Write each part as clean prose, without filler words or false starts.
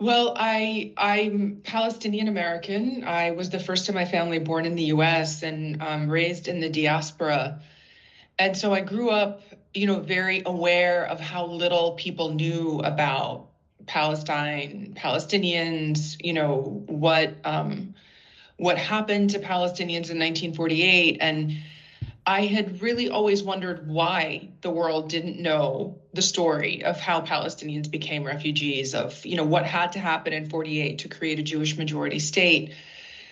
Well, I'm Palestinian American. I was the first in my family born in the U.S. and raised in the diaspora. And so I grew up, very aware of how little people knew about Palestine, Palestinians, what happened to Palestinians in 1948. And I had really always wondered why the world didn't know the story of how Palestinians became refugees, of, what had to happen in 48 to create a Jewish majority state.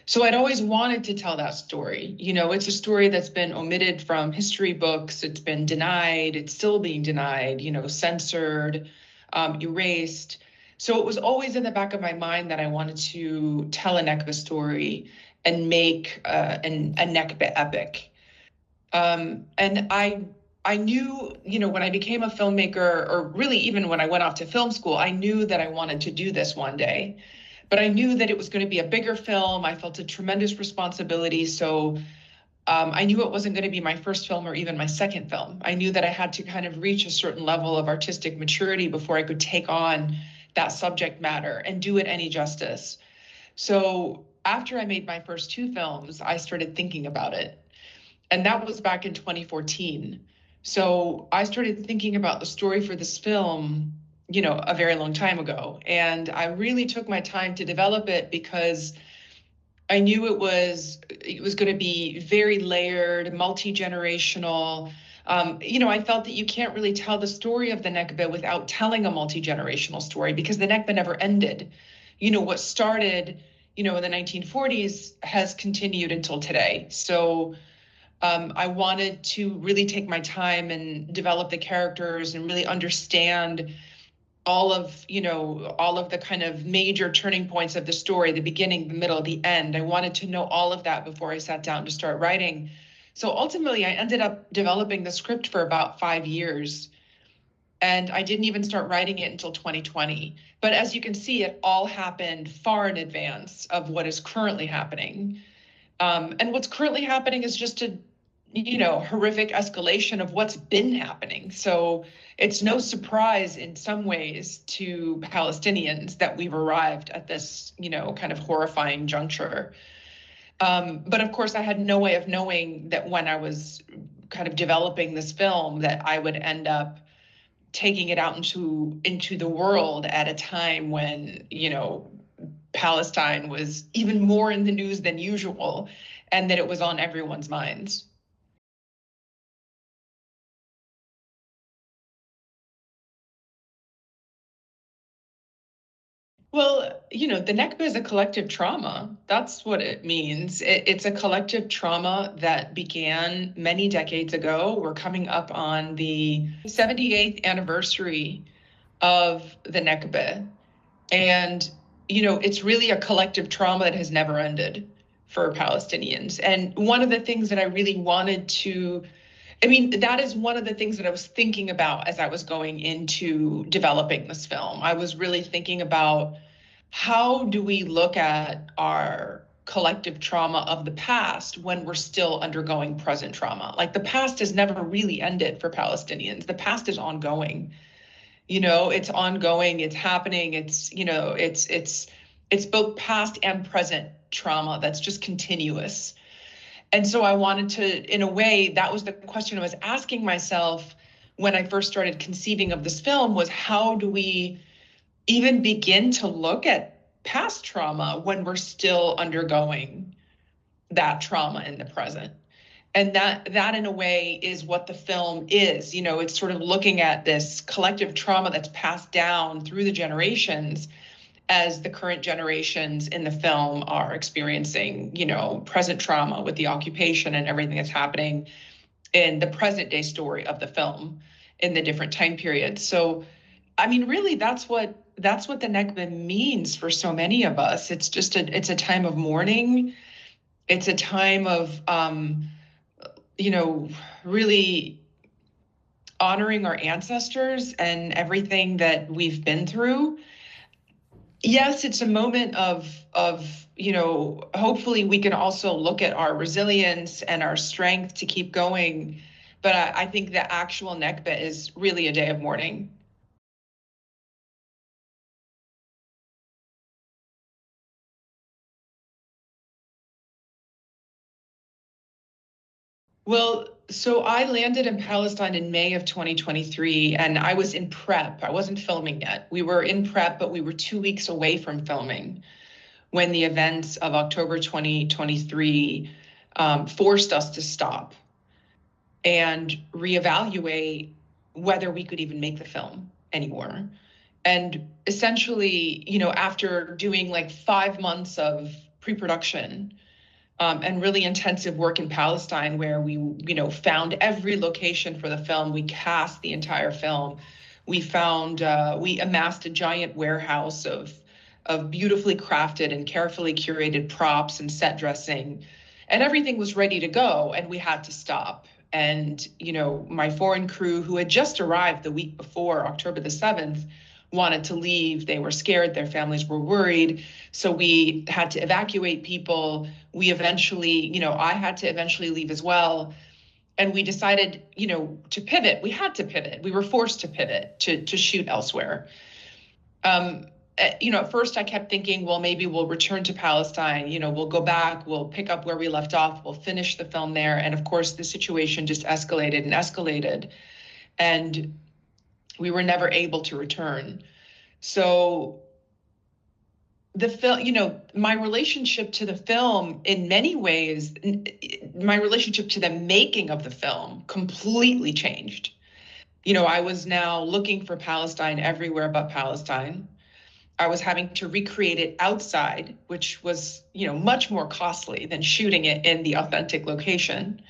So I'd always wanted to tell that story. It's a story that's been omitted from history books. It's been denied. It's still being denied, censored, erased. So it was always in the back of my mind that I wanted to tell a Nakba story and make a Nakba epic. And I knew, when I became a filmmaker, or really even when I went off to film school, I knew that I wanted to do this one day. But I knew that it was going to be a bigger film. I felt a tremendous responsibility. So I knew it wasn't going to be my first film or even my second film. I knew that I had to kind of reach a certain level of artistic maturity before I could take on that subject matter and do it any justice. So after I made my first two films, I started thinking about it. And that was back in 2014. So I started thinking about the story for this film, a very long time ago. And I really took my time to develop it because I knew it was going to be very layered, multi-generational. I felt that you can't really tell the story of the Nakba without telling a multi-generational story because the Nakba never ended. What started, in the 1940s has continued until today. So I wanted to really take my time and develop the characters and really understand all of the kind of major turning points of the story, the beginning, the middle, the end. I wanted to know all of that before I sat down to start writing. So ultimately, I ended up developing the script for about 5 years. And I didn't even start writing it until 2020. But as you can see, it all happened far in advance of what is currently happening. And what's currently happening is just a horrific escalation of what's been happening. So it's no surprise in some ways to Palestinians that we've arrived at this, kind of horrifying juncture. But of course, I had no way of knowing that when I was kind of developing this film that I would end up taking it out into the world at a time when, Palestine was even more in the news than usual, and that it was on everyone's minds. Well, the Nakba is a collective trauma. That's what it means. It's a collective trauma that began many decades ago. We're coming up on the 78th anniversary of the Nakba. And, it's really a collective trauma that has never ended for Palestinians. And one of the things that I really wanted to that is one of the things that I was thinking about as I was going into developing this film. I was really thinking about how do we look at our collective trauma of the past when we're still undergoing present trauma? Like the past has never really ended for Palestinians. The past is ongoing. It's ongoing, it's happening, it's both past and present trauma that's just continuous. And so I wanted to, in a way, that was the question I was asking myself when I first started conceiving of this film was how do we even begin to look at past trauma when we're still undergoing that trauma in the present? And that in a way is what the film is. It's sort of looking at this collective trauma that's passed down through the generations as the current generations in the film are experiencing, present trauma with the occupation and everything that's happening in the present day story of the film in the different time periods. So, really, that's what the Nakba means for so many of us. It's a time of mourning. It's a time of, really honoring our ancestors and everything that we've been through. Yes, it's a moment of hopefully we can also look at our resilience and our strength to keep going. But I think the actual Nakba is really a day of mourning. Well, so I landed in Palestine in May of 2023, and I was in prep. I wasn't filming yet. We were in prep, but we were 2 weeks away from filming when the events of October 2023 forced us to stop and reevaluate whether we could even make the film anymore. And essentially, after doing like 5 months of pre-production, and really intensive work in Palestine, where we, found every location for the film. We cast the entire film. We amassed a giant warehouse of beautifully crafted and carefully curated props and set dressing, and everything was ready to go. And we had to stop. And my foreign crew, who had just arrived the week before, October the 7th, wanted to leave. They were scared. Their families were worried. So we had to evacuate people. We eventually, I had to eventually leave as well. And we decided, to pivot. We had to pivot. We were forced to pivot to shoot elsewhere. At first I kept thinking, well, maybe we'll return to Palestine. We'll go back, we'll pick up where we left off, we'll finish the film there. And of course, the situation just escalated and escalated. And we were never able to return. So the film, my relationship to the film, in many ways, my relationship to the making of the film completely changed. I was now looking for Palestine everywhere but Palestine. I was having to recreate it outside, which was, much more costly than shooting it in the authentic location.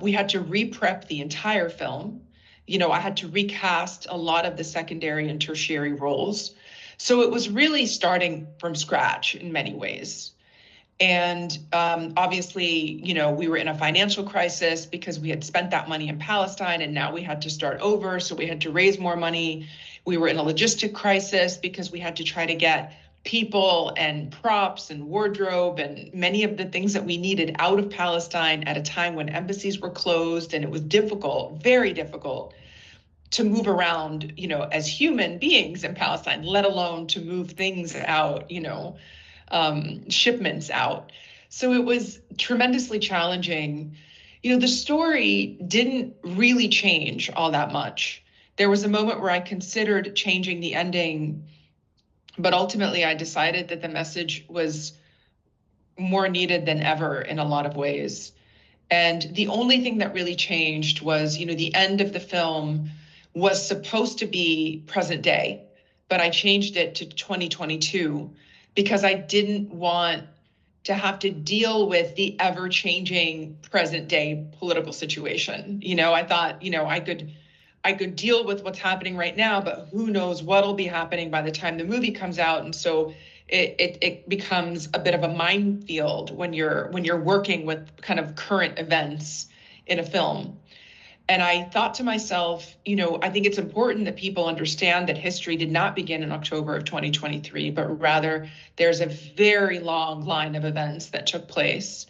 We had to re-prep the entire film. I had to recast a lot of the secondary and tertiary roles. So it was really starting from scratch in many ways. And obviously, we were in a financial crisis because we had spent that money in Palestine and now we had to start over. So we had to raise more money. We were in a logistic crisis because we had to try to get people and props and wardrobe and many of the things that we needed out of Palestine at a time when embassies were closed. And it was difficult, very difficult, to move around, as human beings in Palestine, let alone to move things out, shipments out. So it was tremendously challenging. The story didn't really change all that much. There was a moment where I considered changing the ending, but ultimately I decided that the message was more needed than ever in a lot of ways. And the only thing that really changed was, the end of the film was supposed to be present day, but I changed it to 2022 because I didn't want to have to deal with the ever-changing present day political situation. I thought, I could deal with what's happening right now, but who knows what'll be happening by the time the movie comes out. And so it becomes a bit of a minefield when you're working with kind of current events in a film. And I thought to myself, I think it's important that people understand that history did not begin in October of 2023, but rather there's a very long line of events that took place,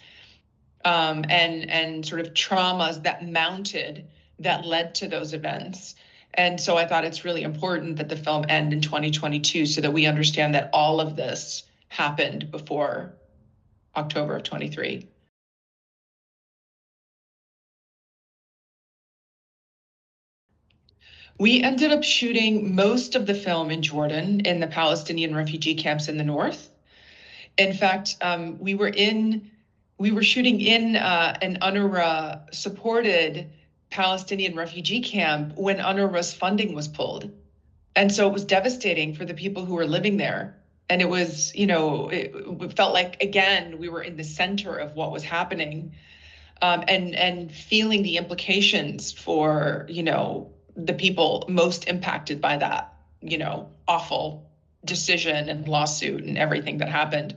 and sort of traumas that mounted that led to those events. And so I thought it's really important that the film end in 2022 so that we understand that all of this happened before October of 23. We ended up shooting most of the film in Jordan, in the Palestinian refugee camps in the north. In fact, we were shooting in an UNRWA-supported Palestinian refugee camp when UNRWA's funding was pulled. And so it was devastating for the people who were living there. And it was, it felt like, again, we were in the center of what was happening, and feeling the implications for, the people most impacted by that, awful decision and lawsuit and everything that happened.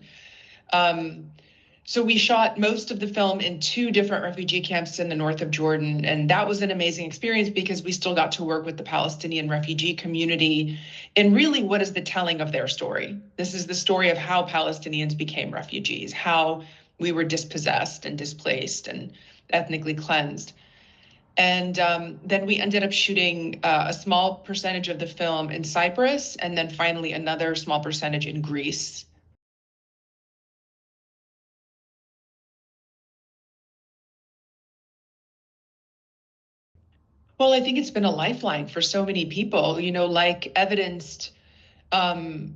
So we shot most of the film in 2 different refugee camps in the north of Jordan. And that was an amazing experience because we still got to work with the Palestinian refugee community in really what is the telling of their story. This is the story of how Palestinians became refugees, how we were dispossessed and displaced and ethnically cleansed. And then we ended up shooting a small percentage of the film in Cyprus, and then finally another small percentage in Greece. Well, I think it's been a lifeline for so many people, like evidenced um,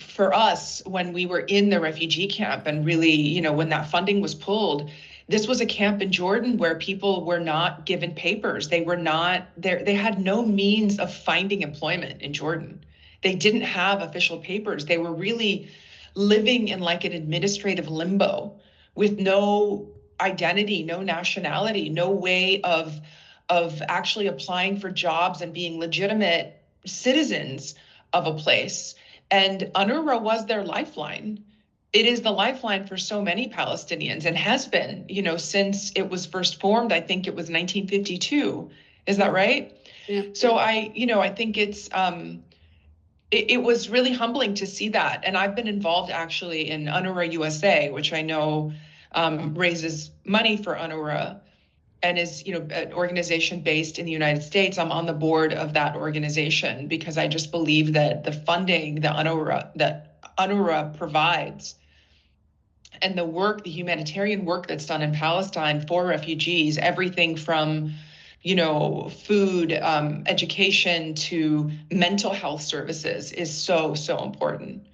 for us when we were in the refugee camp and really, when that funding was pulled. This was a camp in Jordan where people were not given papers. They were not there. They had no means of finding employment in Jordan. They didn't have official papers. They were really living in like an administrative limbo with no identity, no nationality, no way of actually applying for jobs and being legitimate citizens of a place. And UNRWA was their lifeline. It is the lifeline for so many Palestinians and has been, since it was first formed. I think it was 1952. Is that right? Yeah. So I think it was really humbling to see that. And I've been involved actually in UNRWA USA, which I know raises money for UNRWA and is, an organization based in the United States. I'm on the board of that organization because I just believe that the funding that UNRWA provides and the humanitarian work that's done in Palestine for refugees, everything from, food, education to mental health services is so, so important.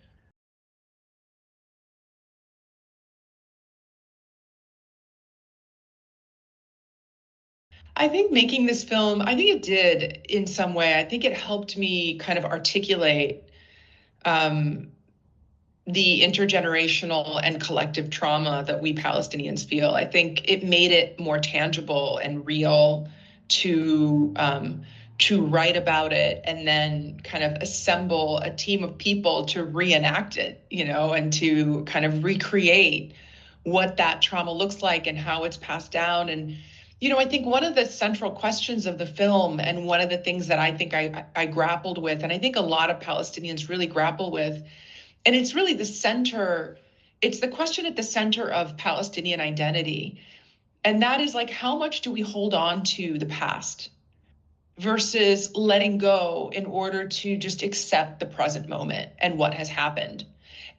I think making this film, I think it did in some way. I think it helped me kind of articulate um, the intergenerational and collective trauma that we Palestinians feel. I think it made it more tangible and real to write about it and then kind of assemble a team of people to reenact it, and to kind of recreate what that trauma looks like and how it's passed down. And I think one of the central questions of the film, and one of the things that I think I grappled with, and I think a lot of Palestinians really grapple with, and it's really it's the question at the center of Palestinian identity. And that is like, how much do we hold on to the past versus letting go in order to just accept the present moment and what has happened?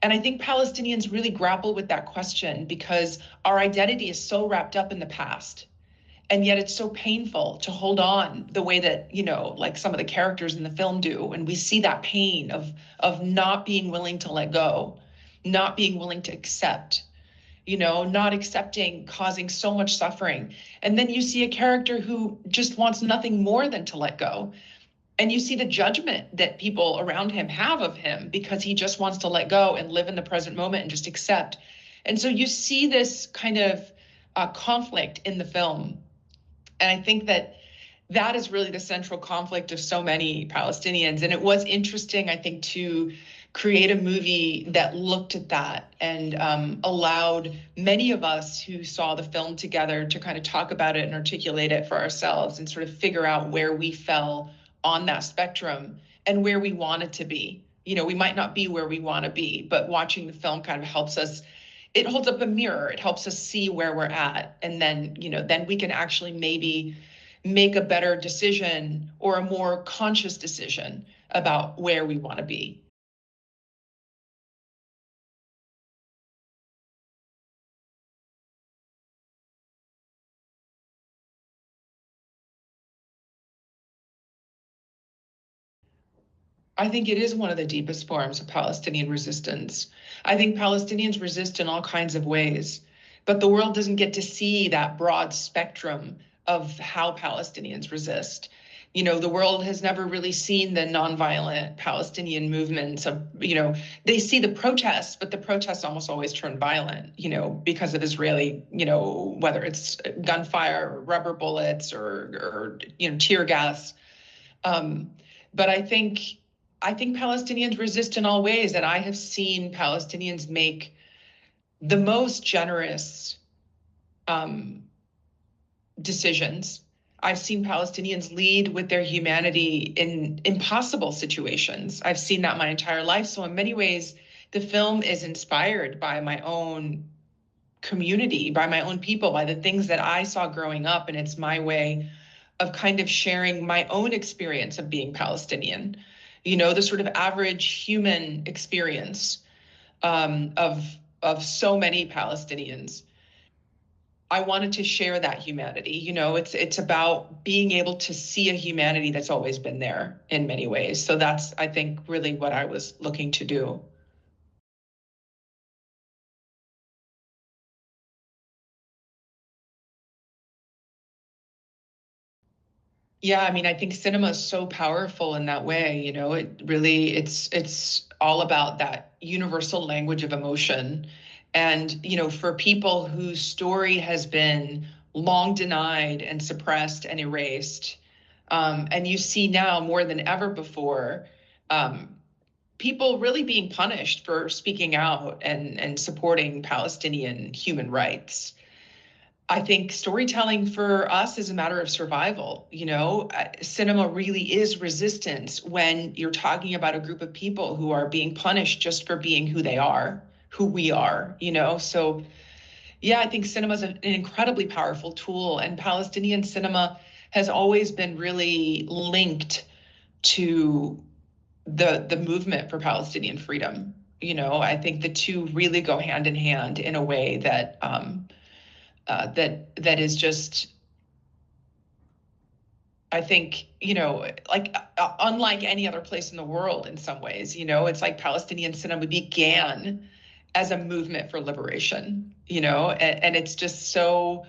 And I think Palestinians really grapple with that question because our identity is so wrapped up in the past. And yet it's so painful to hold on the way that, like some of the characters in the film do. And we see that pain of not being willing to let go, not being willing to accept, not accepting, causing so much suffering. And then you see a character who just wants nothing more than to let go. And you see the judgment that people around him have of him because he just wants to let go and live in the present moment and just accept. And so you see this kind of conflict in the film. And I think that is really the central conflict of so many Palestinians. And it was interesting, I think, to create a movie that looked at that and allowed many of us who saw the film together to kind of talk about it and articulate it for ourselves and sort of figure out where we fell on that spectrum and where we wanted to be. We might not be where we want to be, but watching the film kind of helps us. It holds up a mirror. It helps us see where we're at. And then, then we can actually maybe make a better decision or a more conscious decision about where we want to be. I think it is one of the deepest forms of Palestinian resistance. I think Palestinians resist in all kinds of ways, but the world doesn't get to see that broad spectrum of how Palestinians resist. The world has never really seen the nonviolent Palestinian movements of, they see the protests, but the protests almost always turn violent, because of Israeli, whether it's gunfire, or rubber bullets, or tear gas. But I think Palestinians resist in all ways, and I have seen Palestinians make the most generous decisions. I've seen Palestinians lead with their humanity in impossible situations. I've seen that my entire life. So in many ways, the film is inspired by my own community, by my own people, by the things that I saw growing up. And it's my way of kind of sharing my own experience of being Palestinian, the sort of average human experience of so many Palestinians. I wanted to share that humanity. You know, it's about being able to see a humanity that's always been there in many ways. So that's, I think, really what I was looking to do. Yeah, I mean, I think cinema is so powerful in that way. You know, it really, it's all about that universal language of emotion. And, you know, for people whose story has been long denied and suppressed and erased, and you see now more than ever before, um, people really being punished for speaking out and supporting Palestinian human rights. I think storytelling for us is a matter of survival. You know, cinema really is resistance when you're talking about a group of people who are being punished just for being who they are, who we are, you know? So, yeah, I think cinema is an incredibly powerful tool, and Palestinian cinema has always been really linked to the movement for Palestinian freedom. You know, I think the two really go hand in hand in a way that that is just, I think, you know, like unlike any other place in the world in some ways. You know, it's like Palestinian cinema began as a movement for liberation. You know, and it's just so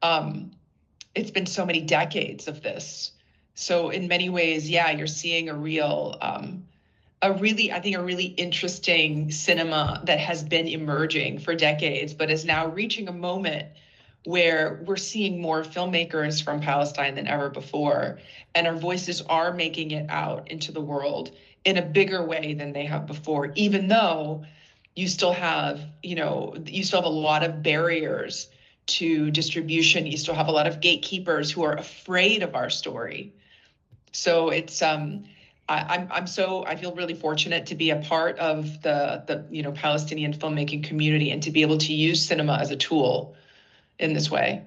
um, it's been so many decades of this. So in many ways, yeah, you're seeing a really, I think, a really interesting cinema that has been emerging for decades, but is now reaching a moment where we're seeing more filmmakers from Palestine than ever before, and our voices are making it out into the world in a bigger way than they have before, even though you still have, you know, you still have a lot of barriers to distribution. You still have a lot of gatekeepers who are afraid of our story. So it's I feel really fortunate to be a part of the you know Palestinian filmmaking community and to be able to use cinema as a tool in this way.